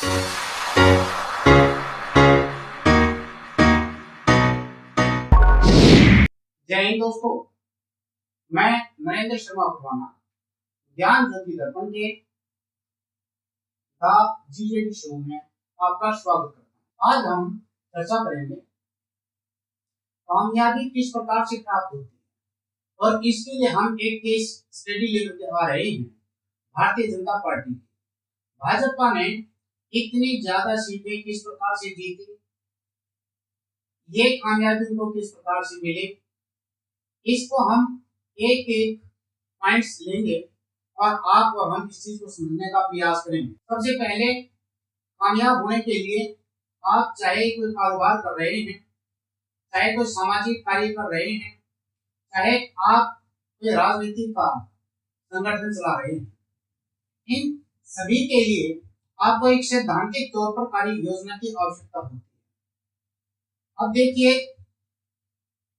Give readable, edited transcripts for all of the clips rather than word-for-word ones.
जय हिंद दोस्तों, मैं नरेंद्र शर्मा खुराना ज्ञान ज्योति दर्पण के द जीजेडी शो में आपका स्वागत करता हूँ। आज हम चर्चा करेंगे कामयाबी किस प्रकार से प्राप्त होती है और इसके लिए हम एक केस स्टडी लेकर आ रहे हैं। भारतीय जनता पार्टी, भाजपा ने इतनी ज्यादा सीटें किस प्रकार से जीती, ये कामयाबी उनको किस प्रकार से मिले, इसको हम एक एक पॉइंट्स लेंगे और आप और हम इस चीज को समझने का प्रयास करेंगे। सबसे पहले, कामयाब होने के लिए आप चाहे कोई कारोबार कर रहे हैं, चाहे कोई सामाजिक कार्य कर रहे हैं, चाहे आप कोई राजनीतिक का संगठन चला रहे हैं, इन सभी के लिए आपको एक सैद्धांतिक तौर पर कार्य योजना की आवश्यकता होती है। अब देखिए,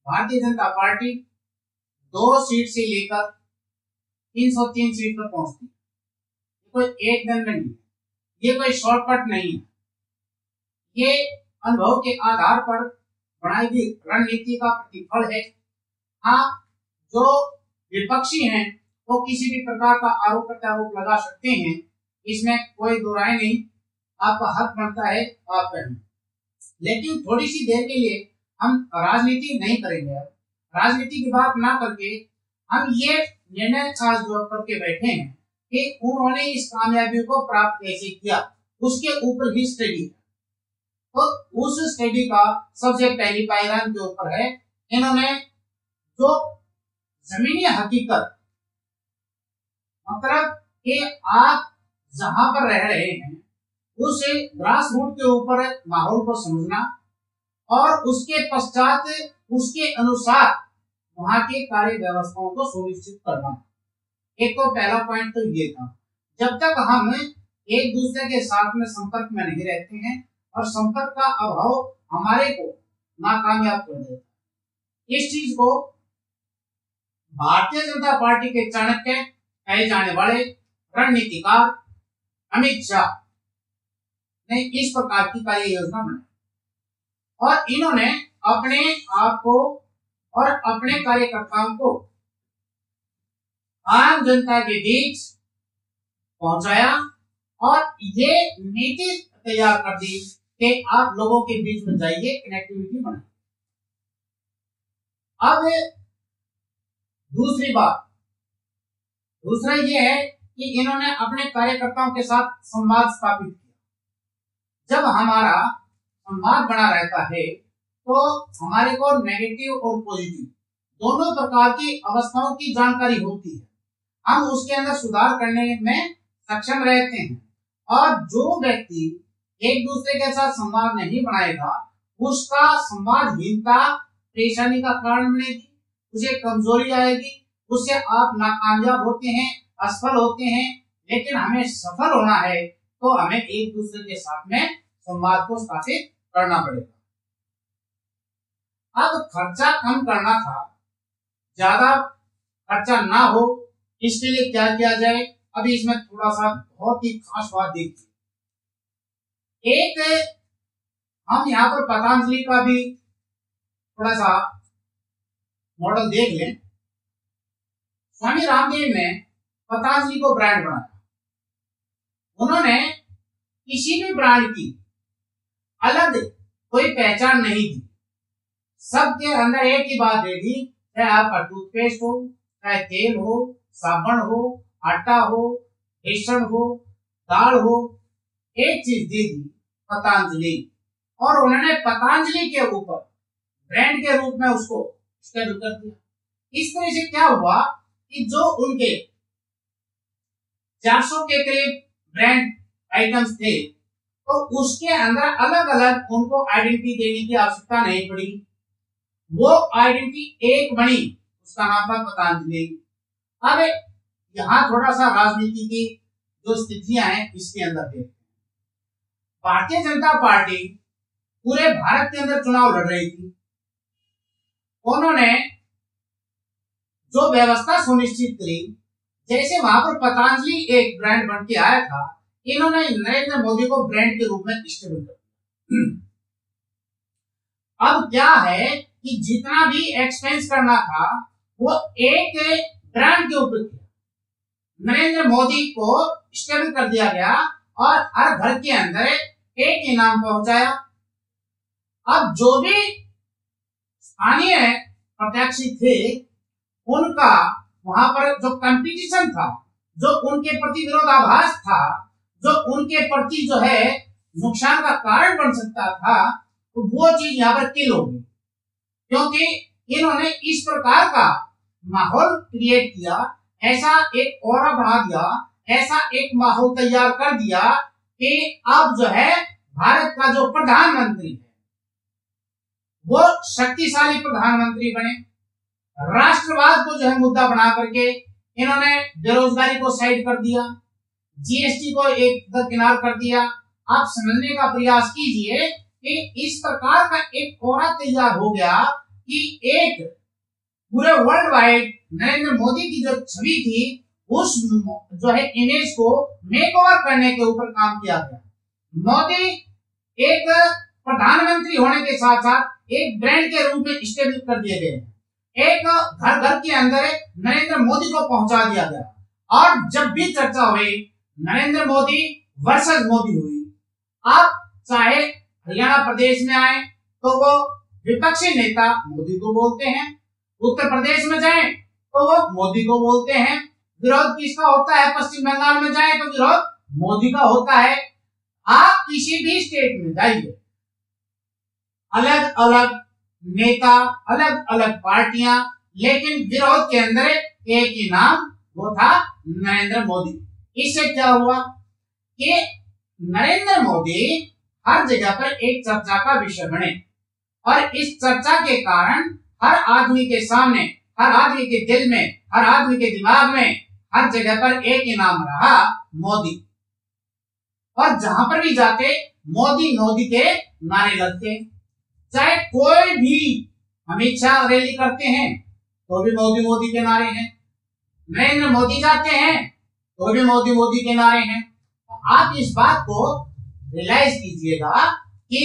भारतीय जनता पार्टी 2 सीट से लेकर 303 सीट पर पहुंचती है। कोई एक दिन में नहीं, ये कोई शॉर्टकट नहीं है। ये अनुभव के आधार पर बनाई गई रणनीति का प्रतिफल है। हाँ, जो विपक्षी हैं वो किसी भी प्रकार का आरोप प्रत्यारोप लगा सकते हैं, इसमें कोई दो राय नहीं, आपका हक बनता है आप करें। लेकिन थोड़ी सी देर के लिए हम राजनीति नहीं करेंगे। राजनीति की बात ना करके हम ये निर्णय खास जो करके बैठे हैं कि उन्होंने इस कामयाबी को प्राप्त कैसे किया, उसके ऊपर ही स्टडी है। तो उस स्टडी का सबसे पहली पायदान के ऊपर है, इन्होंने जो जमीनी हकीकत, मतलब कि आप जहां पर रह रहे हैं उस ग्रास रूट के ऊपर माहौल को समझना और उसके पश्चात उसके अनुसार वहां के कार्य व्यवस्थाओं को सुनिश्चित करना। एक तो पहला पॉइंट तो ये था। जब तक हम एक दूसरे के साथ में संपर्क में नहीं रहते हैं और संपर्क का अभाव हमारे को नाकामयाब कर देता है। इस चीज को भारतीय जनता पार्टी के चाणक्य कहे जाने वाले रणनीतिकार अमित शाह ने इस प्रकार की कार्य योजना बनाई और इन्होंने अपने आप को और अपने कार्यकर्ताओं को आम जनता के बीच पहुंचाया और ये नीति तैयार कर दी कि आप लोगों के बीच में जाइए, कनेक्टिविटी बनाइए। अब दूसरी बात, दूसरा ये है कि इन्होंने अपने कार्यकर्ताओं के साथ संवाद स्थापित किया। जब हमारा संवाद बना रहता है तो हमारे को नेगेटिव और पॉजिटिव दोनों प्रकार की अवस्थाओं की जानकारी होती है। हम उसके अंदर सुधार करने में सक्षम रहते हैं और जो व्यक्ति एक दूसरे के साथ संवाद नहीं बनाएगा उसका संवादहीनता परेशानी का कारण बनेगी, उसे कमजोरी आएगी, उससे आप नाकामयाब होते हैं, असफल होते हैं। लेकिन हमें सफल होना है तो हमें एक दूसरे के साथ में संवाद को स्थापित करना पड़ेगा। अब खर्चा कम करना था, ज्यादा खर्चा ना हो, इसके लिए क्या किया जाए। अभी इसमें थोड़ा सा बहुत ही खास बात देखिए। एक हम यहाँ पर पतंजलि का भी थोड़ा सा मॉडल देख लें। स्वामी रामदेव ने पतंजलि को ब्रांड बनाया। उन्होंने किसी भी ब्रांड की अलग कोई पहचान नहीं दी, सबके अंदर एक ही बात दे दी, चाहे आपका टूथपेस्ट हो, चाहे तेल हो, साबुन हो, आटा हो, बेसन हो, दाल हो, एक चीज दे दी, पतंजलि। और उन्होंने पतंजलि के ऊपर ब्रांड के रूप में उसको स्टेबल कर दिया। इस तरह से क्या हुआ कि जो उनके 400 के करीब ब्रांड आइटम्स थे तो उसके अंदर अलग अलग उनको आइडेंटिटी देने की आवश्यकता नहीं पड़ी। वो आइडेंटिटी एक बनी, उसका नाम था पतंजलि। अब यहाँ थोड़ा सा राजनीति की जो स्थितियां हैं इसके अंदर देखते हैं। भारतीय जनता पार्टी पूरे भारत के अंदर चुनाव लड़ रही थी। उन्होंने जो व्यवस्था सुनिश्चित करी, जैसे वहां पर पतंजलि एक ब्रांड बन के आया था, इन्होंने नरेंद्र मोदी को ब्रांड के रूप में स्टेबल कर दिया। अब क्या है कि जितना भी एक्सपेंस करना था वो एक ब्रांड के ऊपर किया। नरेंद्र मोदी को स्टेबल कर दिया गया और हर घर के अंदर एक इनाम पहुंचाया। अब जो भी स्थानीय प्रत्याशी थे उनका वहां पर जो कंपटीशन था, जो उनके प्रति विरोधाभास था, जो उनके प्रति जो है नुकसान का कारण बन सकता था, तो वो चीज यहाँ पर किल होगी, क्योंकि इन्होंने इस प्रकार का माहौल क्रिएट किया, ऐसा एक ऑरा बना दिया, ऐसा एक माहौल तैयार कर दिया कि अब जो है भारत का जो प्रधानमंत्री है वो शक्तिशाली प्रधानमंत्री बने। राष्ट्रवाद को जो है मुद्दा बना करके इन्होंने बेरोजगारी को साइड कर दिया, जीएसटी को एक दरकिनार कर दिया। आप समझने का प्रयास कीजिए कि इस प्रकार का एक ऑरा तैयार हो गया कि एक पूरे वर्ल्ड वाइड नरेंद्र मोदी की जो छवि थी उस जो है इमेज को मेकओवर करने के ऊपर काम किया गया। मोदी एक प्रधानमंत्री होने के साथ साथ एक ब्रांड के रूप में स्टेबल कर दिए गए। एक घर घर के अंदर नरेंद्र मोदी को पहुंचा दिया गया और जब भी चर्चा हुई नरेंद्र मोदी वर्सेस मोदी हुई। आप चाहे हरियाणा प्रदेश में आए तो वो विपक्षी नेता मोदी को बोलते हैं, उत्तर प्रदेश में जाए तो वो मोदी को बोलते हैं, विरोध किसका होता है पश्चिम बंगाल में जाए तो विरोध मोदी का होता है। आप किसी भी स्टेट में जाइए, अलग अलग नेता, अलग अलग पार्टियां, लेकिन विरोध के अंदर एक ही नाम, वो था नरेंद्र मोदी। इससे क्या हुआ कि नरेंद्र मोदी हर जगह पर एक चर्चा का विषय बने और इस चर्चा के कारण हर आदमी के सामने, हर आदमी के दिल में, हर आदमी के दिमाग में हर जगह पर एक ही नाम रहा, मोदी। और जहां पर भी जाते मोदी मोदी के नारे लगते। चाहे कोई भी अमित शाह रैली करते हैं तो भी मोदी मोदी के नारे हैं, नरेंद्र मोदी जाते हैं तो भी मोदी मोदी के नारे हैं। आप इस बात को रियलाइज कीजिएगा कि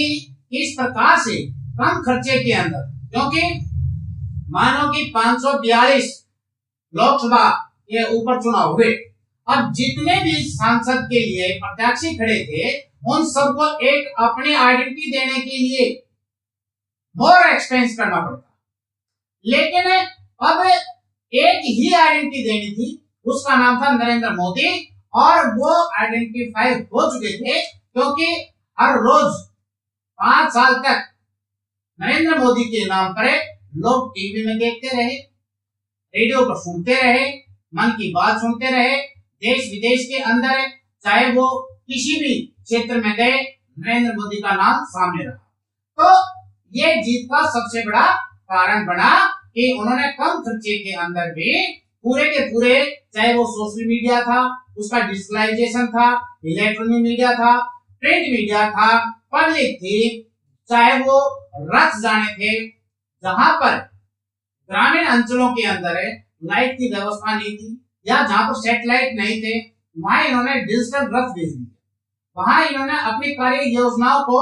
इस प्रकार से कम खर्चे के अंदर, क्योंकि मानो कि 542 लोकसभा के ऊपर चुनाव हुए, अब जितने भी सांसद के लिए प्रत्याशी खड़े थे उन सबको एक अपनी आइडेंटिटी देने के लिए मोर एक्सपेंस करना पड़ता, लेकिन अब एक ही आइडेंटिटी देनी थी, उसका नाम था नरेंद्र मोदी और वो आइडेंटिफाई हो चुके थे, क्योंकि हर रोज 5 साल तक नरेंद्र मोदी के नाम पर लोग टीवी में देखते रहे, रेडियो पर सुनते रहे, मन की बात सुनते रहे, देश विदेश के अंदर चाहे वो किसी भी क्षेत्र में गए नरेंद्र मोदी का नाम सामने रहा। तो ये जीत का सबसे बड़ा कारण बना कि उन्होंने कम खर्चे के अंदर भी पूरे के पूरे, चाहे वो सोशल मीडिया था, उसका डिजिटलाइजेशन था, इलेक्ट्रॉनिक मीडिया था, प्रिंट मीडिया था, पब्लिक थी, चाहे वो रथ जाने थे, जहां पर ग्रामीण अंचलों के अंदर लाइट की व्यवस्था नहीं थी या जहां पर सैटेलाइट नहीं थे, वहां इन्होंने डिजिटल रथ भेज दिए। वहां इन्होंने अपनी कार्य योजनाओं को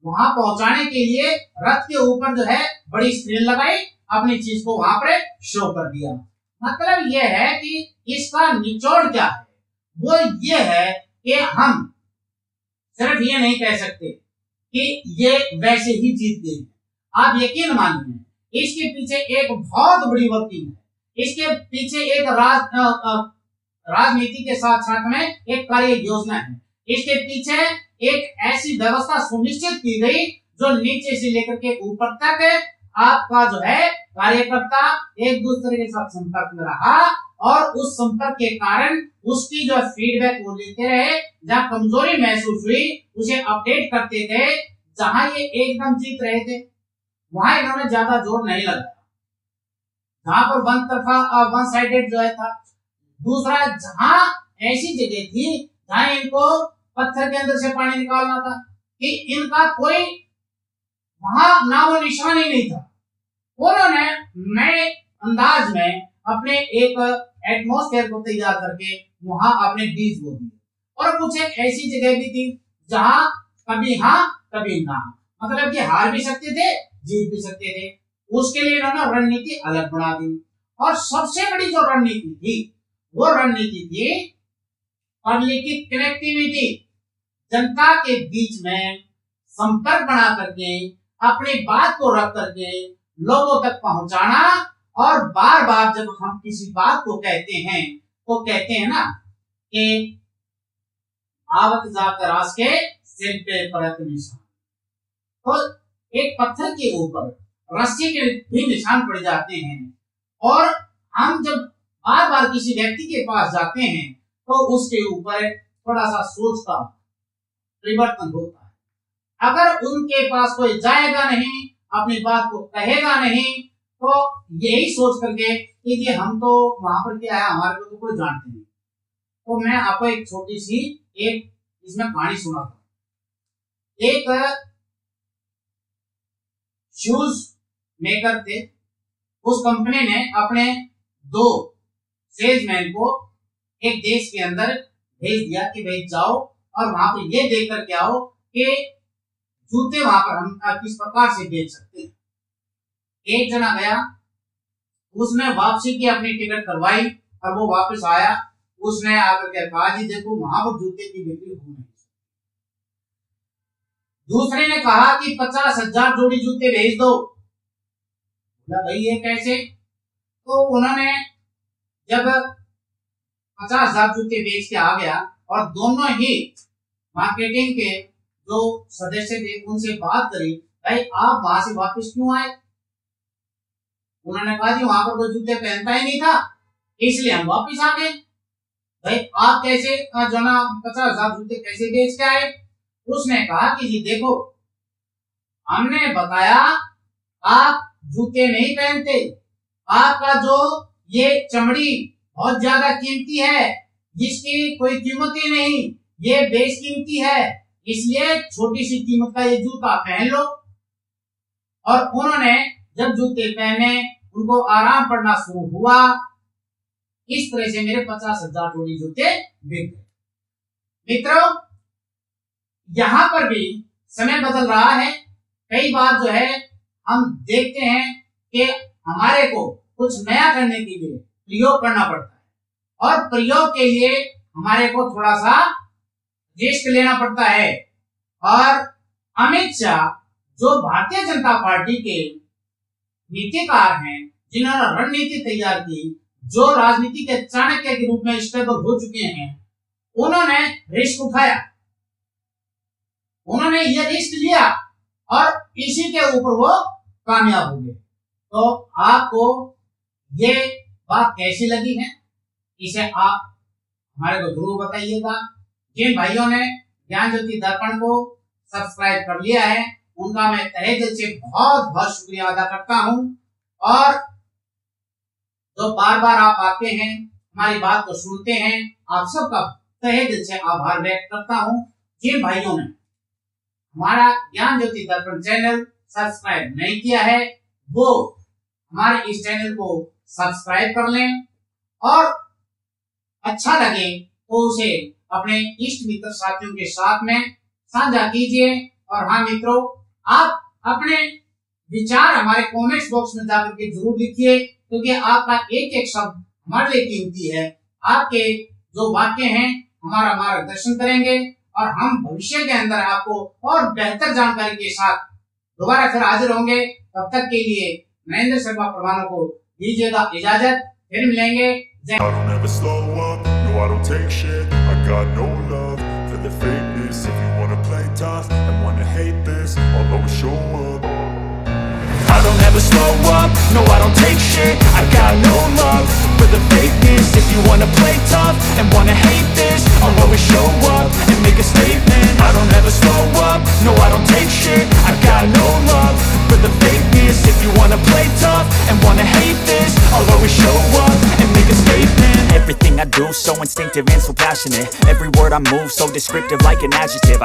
वहां पहुंचाने के लिए रथ के ऊपर जो है बड़ी स्क्रीन लगाई, अपनी चीज को वहां पर शो कर दिया। मतलब यह है कि इसका निचोड़ क्या है, वो ये है कि हम सिर्फ ये नहीं कह सकते कि ये वैसे ही जीत गई। आप यकीन मानिए इसके पीछे एक बहुत बड़ी वर्किंग है, इसके पीछे एक राजनीति के साथ साथ में एक कार्य योजना है, इसके पीछे एक ऐसी व्यवस्था सुनिश्चित की गई जो नीचे से लेकर के ऊपर तक आपका जो है कार्यकर्ता एक दूसरे के साथ संपर्क में रहा और उस संपर्क के कारण उसकी जो फीडबैक वो लेते रहे, जहां कमजोरी महसूस हुई उसे अपडेट करते थे। जहां ये एकदम जीत रहे थे वहां इन्होंने ज्यादा जोर नहीं लगाया, जहां पर वन तरफा वन साइडेड जो है था। दूसरा, जहां ऐसी जगह थी जहां इनको पत्थर के अंदर से पानी निकालना था कि इनका कोई वहां नामो निशान ही नहीं था, उन्होंने नए अंदाज में अपने एक एटमॉस्फेयर को तैयार करके वहां अपने बीज बो दिए और कुछ एक ऐसी जगह भी थी जहां कभी हाँ कभी ना, मतलब कि हार भी सकते थे जीत भी सकते थे। उसके लिए इन्होंने रणनीति अलग बना दी। और सबसे बड़ी जो रणनीति थी वो रणनीति थी पब्लिक की कनेक्टिविटी, जनता के बीच में संपर्क बना करके अपनी बात को रख करके लोगों तक पहुंचाना। और बार बार जब हम किसी बात को कहते हैं तो कहते हैं ना कि आवत जात रास के सिर पे परत निशान, तो एक पत्थर के ऊपर रस्सी के भी निशान पड़ जाते हैं। और हम जब बार बार किसी व्यक्ति के पास जाते हैं तो उसके ऊपर थोड़ा सा सोच का परिवर्तन होता है। अगर उनके पास कोई जाएगा नहीं, अपनी बात को कहेगा नहीं, तो यही सोच करके कि जी हम तो वहां पर क्या है, हमारे को तो कोई जानते नहीं। तो मैं आपको एक छोटी सी एक इसमें कहानी सुनाता हूं। एक शूज मेकर थे, उस कंपनी ने अपने 2 सेल्समैन को एक देश के अंदर भेज दिया कि भाई जाओ और वहां पर ये देख करके आओ कि जूते वहां पर हम किस प्रकार से बेच सकते हैं। एक जना गया, उसने वापसी की अपनी टिकट करवाई और वो वापस आया। उसने आकर के कहा जी देखो वहां पर जूते की बिक्री हो नहीं। दूसरे ने कहा कि 50,000 जोड़ी जूते भेज दो। बोला भाई ये कैसे? तो उन्होंने जब 50,000 जूते बेच के आ गया और दोनों ही मार्केटिंग के जो सदस्य थे उनसे बात करी, भाई आप वहां से वापस क्यों आए? उन्होंने कहा जी वहां पर कोई जूते पहनता ही नहीं था, इसलिए हम वापस आ गए। भाई आप कैसे जो ना 50,000 जूते कैसे बेच के आए? उसने कहा कि जी देखो हमने बताया आप जूते नहीं पहनते, आपका जो ये चमड़ी बहुत ज्यादा कीमती है, जिसकी कोई कीमत ही नहीं, ये बेशकीमती है, इसलिए छोटी सी कीमत का ये जूता पहन लो। और उन्होंने जब जूते पहने उनको आराम पड़ना शुरू हुआ। इस तरह से मेरे 50,000 जोड़ी जूते बिक गए। मित्रों, यहां पर भी समय बदल रहा है। कई बार जो है हम देखते हैं कि हमारे को कुछ नया करने के लिए प्रयोग करना पड़ता है और प्रयोग के लिए हमारे को थोड़ा सा रिस्क लेना पड़ता है। और अमित शाह जो भारतीय जनता पार्टी के नीतिकार हैं, जिन्होंने रणनीति तैयार की, जो राजनीति के चाणक्य के रूप में स्टेबल हो चुके हैं, उन्होंने रिस्क उठाया, उन्होंने ये रिस्क लिया और इसी के ऊपर वो कामयाब हो गए। तो आपको ये बात कैसी लगी है, इसे आप हमारे को जरूर बताइएगा। जिन भाइयों ने ज्ञान ज्योति दर्पण को सब्सक्राइब कर लिया है उनका मैं तहे दिल से बहुत बहुत शुक्रिया अदा करता हूं। और जो बार बार आप आते हैं, हमारी बात को सुनते हैं, आप सबका तहे दिल से आभार व्यक्त करता हूं। जिन भाइयों ने हमारा ज्ञान ज्योति दर्पण चैनल सब्सक्राइब नहीं किया है वो हमारे इस चैनल को सब्सक्राइब कर लें और अच्छा लगे तो उसे अपने इष्ट मित्र साथियों के साथ में साझा कीजिए। और हाँ मित्रों, आप अपने विचार हमारे कमेंट्स बॉक्स में जाकर के जरूर लिखिए, क्योंकि आपका एक एक शब्द हमारे लिए कीमती है। आपके जो वाक्य हैं हमारा मार्गदर्शन करेंगे और हम भविष्य के अंदर आपको और बेहतर जानकारी के साथ दोबारा फिर हाजिर होंगे। तब तक के लिए नरेंद्र शर्मा परमाणु को दीजिएगा इजाजत, फिर मिलेंगे। I don't ever slow up, no I don't take shit. I got no love for the fakeness. If you wanna play tough and wanna hate this, I'll always show up. I don't ever slow up, no I don't take shit. I got no love for the fakeness. If you wanna play tough and wanna hate this, I'll always show up and make a statement. I don't ever slow up, no I don't take shit. I got no love for the fakeness. If you wanna play tough and wanna hate this, I'll always show up and make a statement. Everything I do so instinctive and so passionate. Every word I move so descriptive like an adjective.